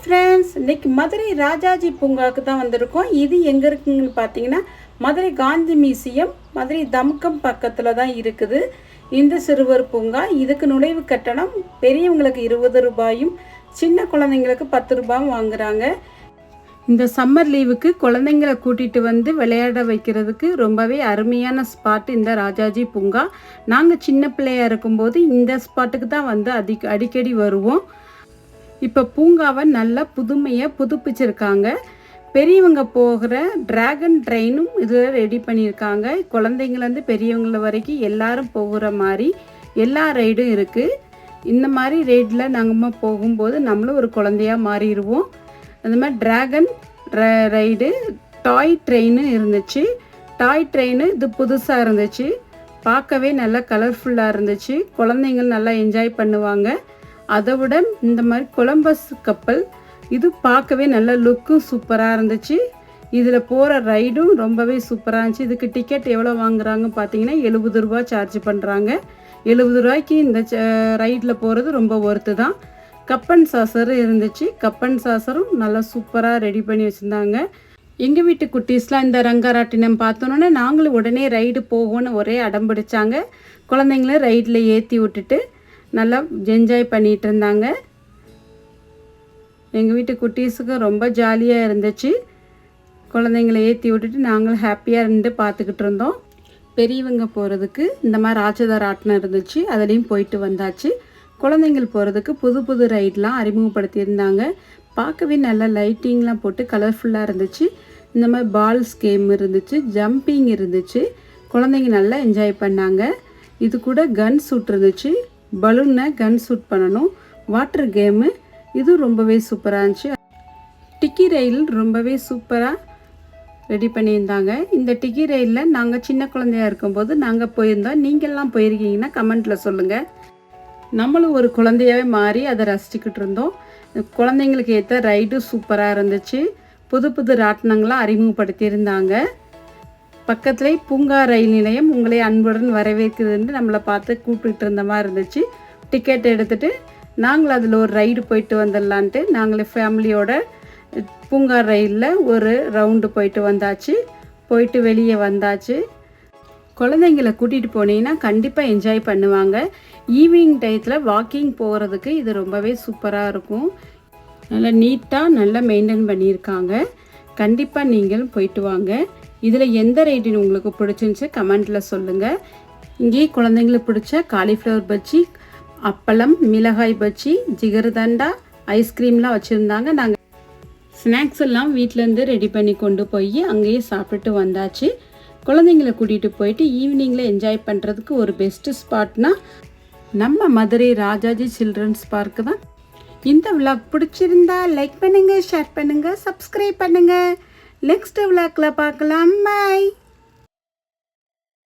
Friends, இன்றைக்கி மதுரை ராஜாஜி பூங்காவுக்கு தான் வந்திருக்கோம். இது எங்கே இருக்குங்கன்னு பார்த்தீங்கன்னா மதுரை காந்தி மியூசியம், மதுரை தமுக்கம் பக்கத்தில் தான் இருக்குது இந்த சிறுவர் பூங்கா. இதுக்கு நுழைவு கட்டணம் பெரியவங்களுக்கு 20 ரூபாயும் சின்ன குழந்தைங்களுக்கு 10 ரூபாயும் வாங்குகிறாங்க. இந்த சம்மர் லீவுக்கு குழந்தைங்களை கூட்டிகிட்டு வந்து விளையாட வைக்கிறதுக்கு ரொம்பவே அருமையான ஸ்பாட் இந்த ராஜாஜி பூங்கா. நாங்கள் சின்ன பிள்ளையாக இருக்கும்போது இந்த ஸ்பாட்டுக்கு தான் வந்து அடிக்கடி வருவோம். இப்போ பூங்காவை நல்லா புதுமையாக புதுப்பிச்சிருக்காங்க. பெரியவங்க போகிற டிராகன் ட்ரெயினும் இதில் ரெடி பண்ணியிருக்காங்க. குழந்தைங்கள்லேருந்து பெரியவங்கள வரைக்கும் எல்லாரும் போகிற மாதிரி எல்லா ரைடும் இருக்குது. இந்த மாதிரி ரைடில் நாங்கள் போகும்போது நம்மளும் ஒரு குழந்தையாக மாறிடுவோம். அந்த மாதிரி டிராகன் ரைடு, டாய் ட்ரெயின் இருந்துச்சு. டாய் ட்ரெயின் இது புதுசாக இருந்துச்சு, பார்க்கவே நல்லா கலர்ஃபுல்லாக இருந்துச்சு. குழந்தைங்கள் நல்லா என்ஜாய் பண்ணுவாங்க. அதை விட இந்த மாதிரி கொலம்பஸ் கப்பல் இது பார்க்கவே நல்ல லுக்கும் சூப்பராக இருந்துச்சு. இதில் போகிற ரைடும் ரொம்பவே சூப்பராக இருந்துச்சு. இதுக்கு டிக்கெட் எவ்வளோ வாங்குறாங்க பார்த்தீங்கன்னா 70 ரூபா சார்ஜ் பண்ணுறாங்க. 70 ரூபாய்க்கு இந்த ரைடில் போகிறது ரொம்ப ஒர்த்து தான். கப்பன் சாசரும் இருந்துச்சு. கப்பன் சாசரும் நல்லா சூப்பராக ரெடி பண்ணி வச்சுருந்தாங்க. எங்கள் வீட்டு குட்டீஸ்லாம் இந்த ரங்கராட்டினம் பார்த்தோன்னே நாங்களும் உடனே ரைடு போகணும்னு ஒரே அடம் பிடிச்சாங்க. குழந்தைங்கள ரைடில் ஏற்றி விட்டுட்டு நல்லா என்ஜாய் பண்ணிகிட்டு இருந்தாங்க. எங்கள் வீட்டு குட்டீஸுக்கு ரொம்ப ஜாலியாக இருந்துச்சு. குழந்தைங்கள ஏற்றி விட்டுட்டு நாங்களும் ஹாப்பியாக இருந்து பார்த்துக்கிட்டு இருந்தோம். பெரியவங்க போகிறதுக்கு இந்த மாதிரி ராட்சத ராட்டினம் இருந்துச்சு, அதுலேயும் போயிட்டு வந்தாச்சு. குழந்தைங்கள் போகிறதுக்கு புது புது ரைட்லாம் அறிமுகப்படுத்தியிருந்தாங்க. பார்க்கவே நல்லா லைட்டிங்லாம் போட்டு கலர்ஃபுல்லாக இருந்துச்சு. இந்த மாதிரி பால்ஸ் கேம் இருந்துச்சு, ஜம்பிங் இருந்துச்சு. குழந்தைங்க நல்லா என்ஜாய் பண்ணாங்க. இது கூட கன் ஷூட் இருந்துச்சு, பலூனை கன் ஷூட் பண்ணணும். வாட்டர் கேமு இது ரொம்பவே சூப்பராக இருந்துச்சு. டிக்கி ரயில் ரொம்பவே சூப்பராக ரெடி பண்ணியிருந்தாங்க. இந்த டிக்கி ரயிலில் நாங்கள் சின்ன குழந்தையாக இருக்கும்போது நாங்கள் போயிருந்தோம். நீங்கள்லாம் போயிருக்கீங்கன்னா கமெண்ட்டில் சொல்லுங்கள். நம்மளும் ஒரு குழந்தையாகவே மாறி அதை ரசிச்சுக்கிட்டு இருந்தோம். குழந்தைங்களுக்கு ஏற்ற ரைடும் சூப்பராக இருந்துச்சு. புது புது ராட்டினங்களாம் அறிமுகப்படுத்தியிருந்தாங்க. பக்கத்துலேயே பூங்கா ரயில் நிலையம் உங்களை அன்புடன் வரவேற்குதுன்னு நம்மளை பார்த்து கூப்பிட்டுட்டு இருந்த மாதிரி இருந்துச்சு. டிக்கெட் எடுத்துகிட்டு நாங்களும் அதில் ஒரு ரைடு போயிட்டு வந்துடலான்ட்டு நாங்களே ஃபேமிலியோட பூங்கா ரயிலில் ஒரு ரவுண்டு போயிட்டு வந்தாச்சு. போயிட்டு வெளியே வந்தாச்சு. குழந்தைங்களை கூட்டிகிட்டு போனீங்கன்னா கண்டிப்பாக என்ஜாய் பண்ணுவாங்க. ஈவினிங் டயத்தில் வாக்கிங் போகிறதுக்கு இது ரொம்பவே சூப்பராக இருக்கும். நல்லா நீட்டாக நல்லா மெயின்டைன் பண்ணியிருக்காங்க. கண்டிப்பாக நீங்களும் போயிட்டு வாங்க. இதில் எந்த ரைடின் உங்களுக்கு பிடிச்சிருந்துச்சு கமெண்ட்டில் சொல்லுங்கள். இங்கேயே குழந்தைங்களுக்கு பிடிச்ச காலிஃப்ளவர் பஜ்ஜி, அப்பளம், மிளகாய் பஜ்ஜி, ஜிகர்தண்டா, ஐஸ்கிரீம்லாம் வச்சுருந்தாங்க. நாங்கள் ஸ்நாக்ஸ் எல்லாம் வீட்டிலேருந்து ரெடி பண்ணி கொண்டு போய் அங்கேயே சாப்பிட்டுட்டு வந்தாச்சு. குழந்தைங்களை கூட்டிகிட்டு போயிட்டு ஈவினிங்கில் என்ஜாய் பண்ணுறதுக்கு ஒரு பெஸ்ட்டு ஸ்பாட்னா நம்ம மதுரை ராஜாஜி சில்ட்ரன்ஸ் பார்க்கு தான். இந்த விளாக் பிடிச்சிருந்தா லைக் பண்ணுங்கள், ஷேர் பண்ணுங்கள், சப்ஸ்கிரைப் பண்ணுங்கள். நெக்ஸ்ட் விளாக்ல பார்க்கலாம். பாய்.